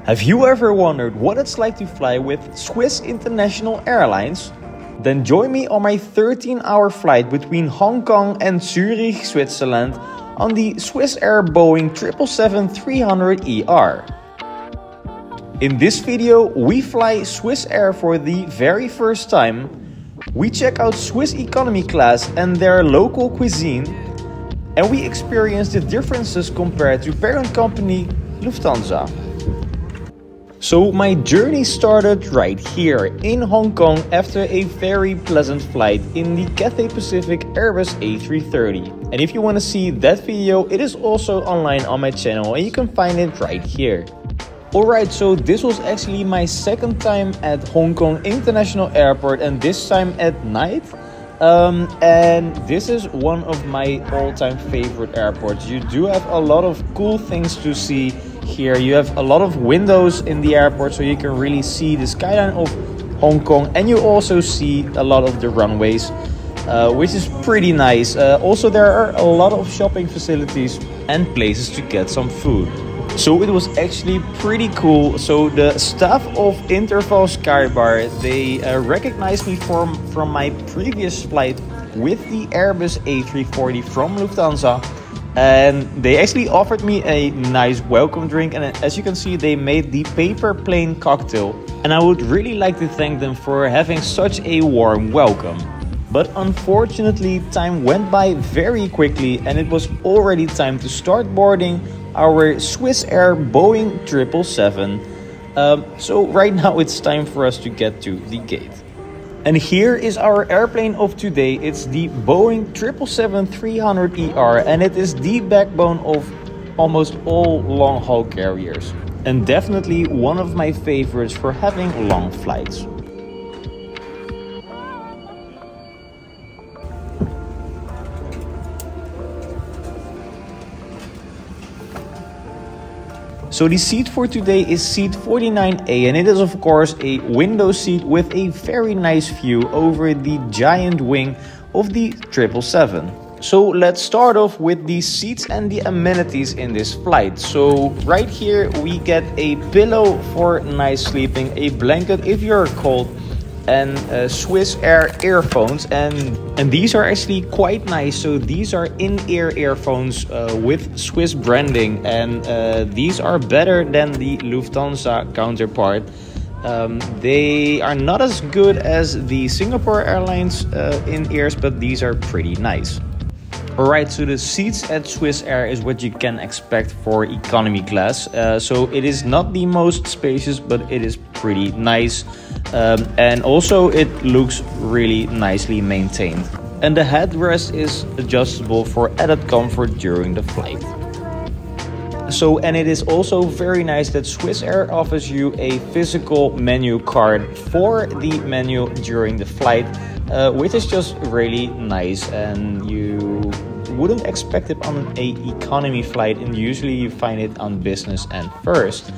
Have you ever wondered what it's like to fly with Swiss International Airlines? Then join me on my 13-hour flight between Hong Kong and Zurich, Switzerland on the Swiss Air Boeing 777-300ER. In this video, we fly Swiss Air for the very first time. We check out Swiss economy class and their local cuisine, and we experience the differences compared to parent company Lufthansa. So my journey started right here in Hong Kong after a very pleasant flight in the Cathay Pacific Airbus A330. And if you want to see that video, it is also online on my channel and you can find it right here. Alright, so this was actually my second time at Hong Kong International Airport, and this time at night. And this is one of my all-time favorite airports. You do have a lot of cool things to see here. You have a lot of windows in the airport, so you can really see the skyline of Hong Kong, and you also see a lot of the runways, which is pretty nice. Also, there are a lot of shopping facilities and places to get some food. So it was actually pretty cool. So the staff of Interval Skybar, they recognized me from my previous flight with the Airbus A340 from Lufthansa. And they actually offered me a nice welcome drink, and as you can see, they made the paper plane cocktail. And I would really like to thank them for having such a warm welcome. But unfortunately, time went by very quickly and it was already time to start boarding our Swiss Air Boeing 777. So right now it's time for us to get to the gate. And here is our airplane of today. It's the Boeing 777-300ER, and it is the backbone of almost all long-haul carriers. And definitely one of my favorites for having long flights. So the seat for today is seat 49A, and it is of course a window seat with a very nice view over the giant wing of the 777. So let's start off with the seats and the amenities in this flight. So right here we get a pillow for nice sleeping, a blanket if you're cold, and Swiss Air earphones, and these are actually quite nice. So these are in-ear earphones with Swiss branding, and these are better than the Lufthansa counterpart. They are not as good as the Singapore Airlines in-ears, but these are pretty nice. Alright, so the seats at Swiss Air is what you can expect for economy class. So it is not the most spacious, but it is pretty nice. And also it looks really nicely maintained. And the headrest is adjustable for added comfort during the flight. So, and it is also very nice that Swiss Air offers you a physical menu card for the menu during the flight, which is just really nice, and you wouldn't expect it on an economy flight, and usually you find it on business and first.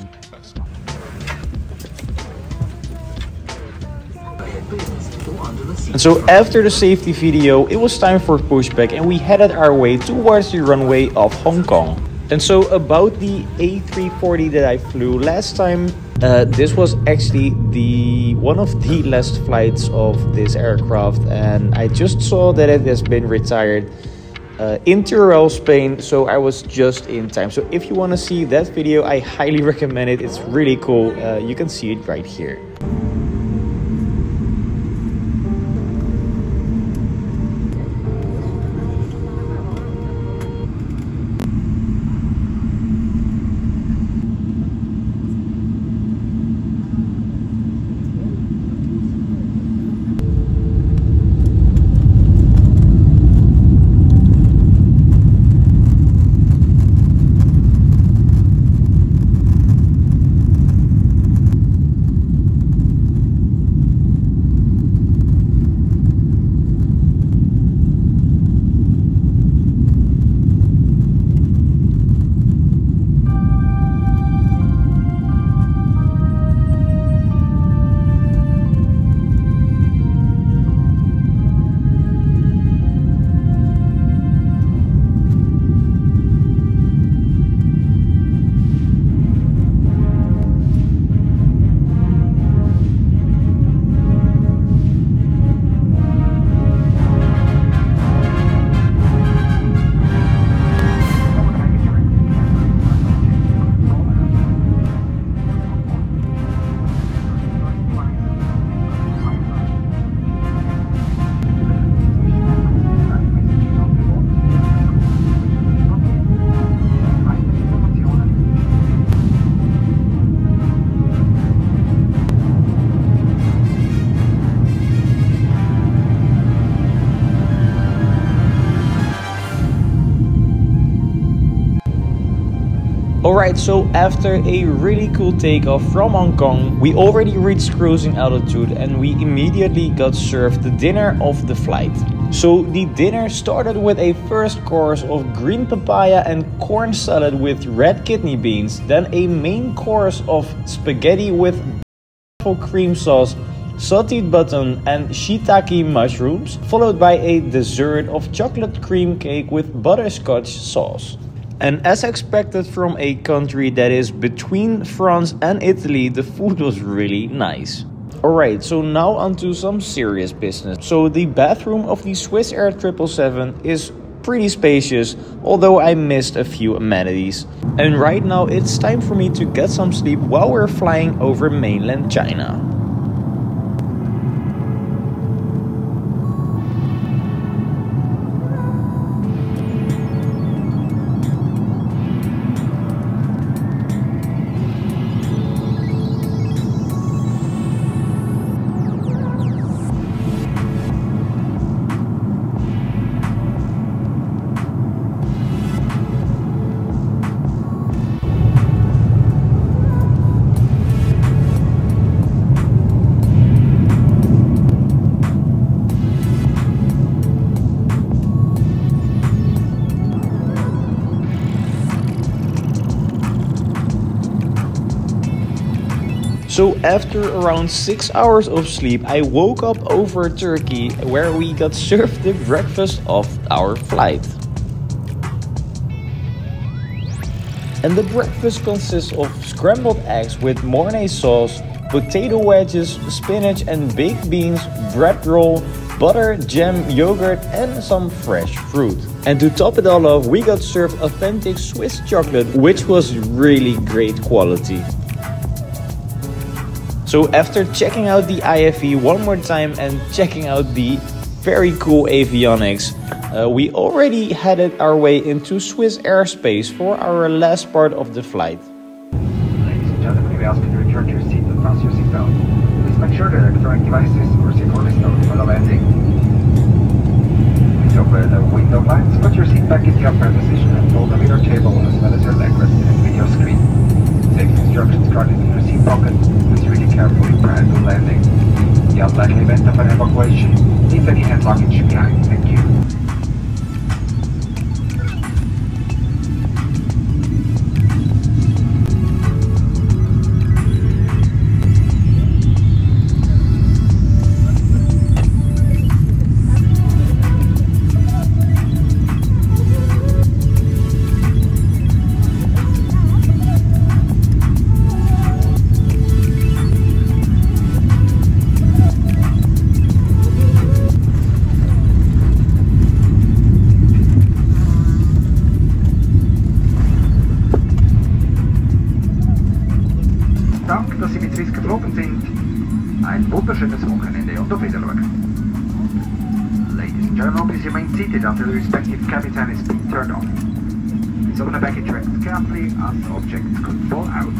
And so after the safety video, it was time for pushback, and we headed our way towards the runway of Hong Kong. And so about the A340 that I flew last time, this was actually one of the last flights of this aircraft, and I just saw that it has been retired in Teruel, Spain, so I was just in time. So if you want to see that video, I highly recommend it. It's really cool. You can see it right here. Alright, so after a really cool takeoff from Hong Kong, we already reached cruising altitude and we immediately got served the dinner of the flight. So the dinner started with a first course of green papaya and corn salad with red kidney beans, then a main course of spaghetti with cream sauce, sauteed button and shiitake mushrooms, followed by a dessert of chocolate cream cake with butterscotch sauce. And as expected from a country that is between France and Italy, the food was really nice. Alright, so now onto some serious business. So the bathroom of the Swiss Air 777 is pretty spacious, although I missed a few amenities. And right now it's time for me to get some sleep while we're flying over mainland China. So after around 6 hours of sleep, I woke up over Turkey, where we got served the breakfast of our flight. And the breakfast consists of scrambled eggs with mornay sauce, potato wedges, spinach and baked beans, bread roll, butter, jam, yogurt and some fresh fruit. And to top it all off, we got served authentic Swiss chocolate, which was really great quality. So after checking out the IFE one more time and checking out the very cool avionics, we already headed our way into Swiss airspace for our last part of the flight. Ladies and gentlemen, we ask you to return to your seat and fasten your seatbelt. Please make sure that electronic devices or secure stowed for the landing. Please open the window blinds, put your seat back in the upright position and fold the middle table as well as your leg rest in the video screen. Safety instructions currently in your seat pocket. Please read it carefully prior to landing. In the unlikely event of an evacuation, leave any hand luggage behind. Thank you. Dank, dass Sie mit Swiss geflogen sind. Ein wunderschönes Wochenende und auf Wiedersehen. Ladies and gentlemen, please remain seated until the respective cabin fan is being turned on. Please open the baggage racks carefully as objects could fall out.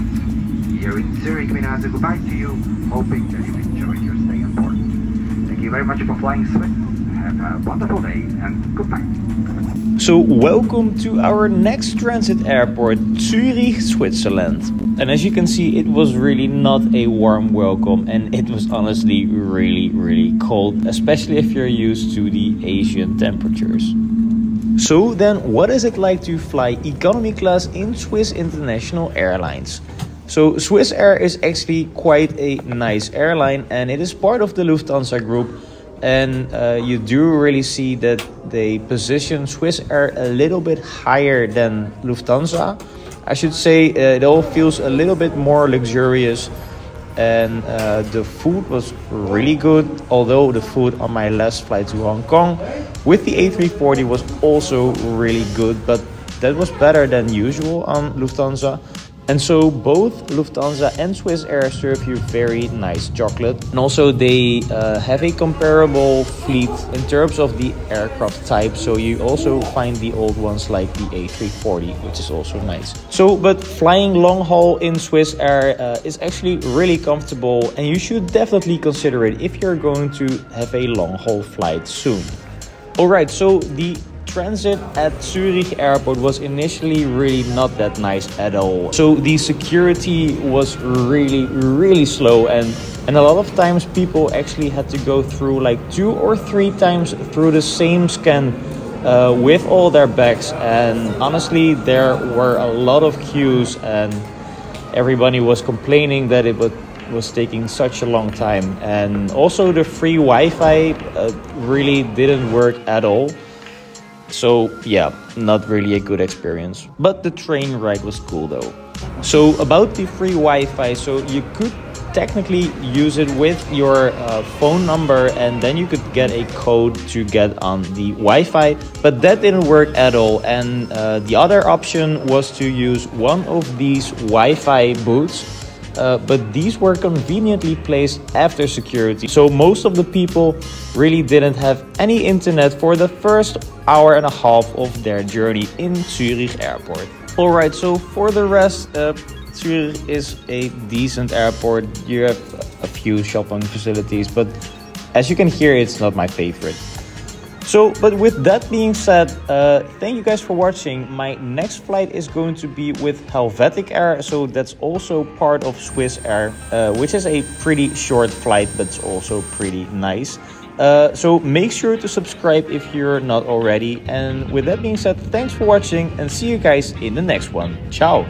Here in Zurich, we now say goodbye to you, hoping that you enjoyed your stay on board. Thank you very much for flying Swiss. Have a wonderful day and goodbye. So welcome to our next transit airport, Zurich, Switzerland. And as you can see, it was really not a warm welcome and it was honestly really cold, especially if you're used to the Asian temperatures. So then, what is it like to fly economy class in Swiss International Airlines? So Swiss Air is actually quite a nice airline and it is part of the Lufthansa group. And you do really see that they position Swiss Air a little bit higher than Lufthansa. I should say it all feels a little bit more luxurious, and the food was really good, although the food on my last flight to Hong Kong with the A340 was also really good, but that was better than usual on Lufthansa. And so both Lufthansa and Swiss Air serve you very nice chocolate. And also they have a comparable fleet in terms of the aircraft type. So you also find the old ones like the A340, which is also nice. So, but flying long haul in Swiss Air is actually really comfortable. And you should definitely consider it if you're going to have a long haul flight soon. Alright, so the transit at Zurich Airport was initially really not that nice at all. So the security was really slow, and a lot of times people actually had to go through like 2 or 3 times through the same scan with all their bags. And honestly, there were a lot of queues, and everybody was complaining that it was taking such a long time. And also the free Wi-Fi really didn't work at all. So yeah, not really a good experience. But the train ride was cool though. So about the free Wi-Fi, so you could technically use it with your phone number, and then you could get a code to get on the Wi-Fi, but that didn't work at all. And the other option was to use one of these Wi-Fi booths, but these were conveniently placed after security, so most of the people really didn't have any internet for the first hour and a half of their journey in Zurich Airport. Alright, so for the rest, Zurich is a decent airport. You have a few shopping facilities, but as you can hear, it's not my favorite. So, but with that being said, thank you guys for watching. My next flight is going to be with Helvetic Air, so that's also part of Swiss Air, which is a pretty short flight, but it's also pretty nice. So make sure to subscribe if you're not already. And with that being said, thanks for watching, and see you guys in the next one. Ciao!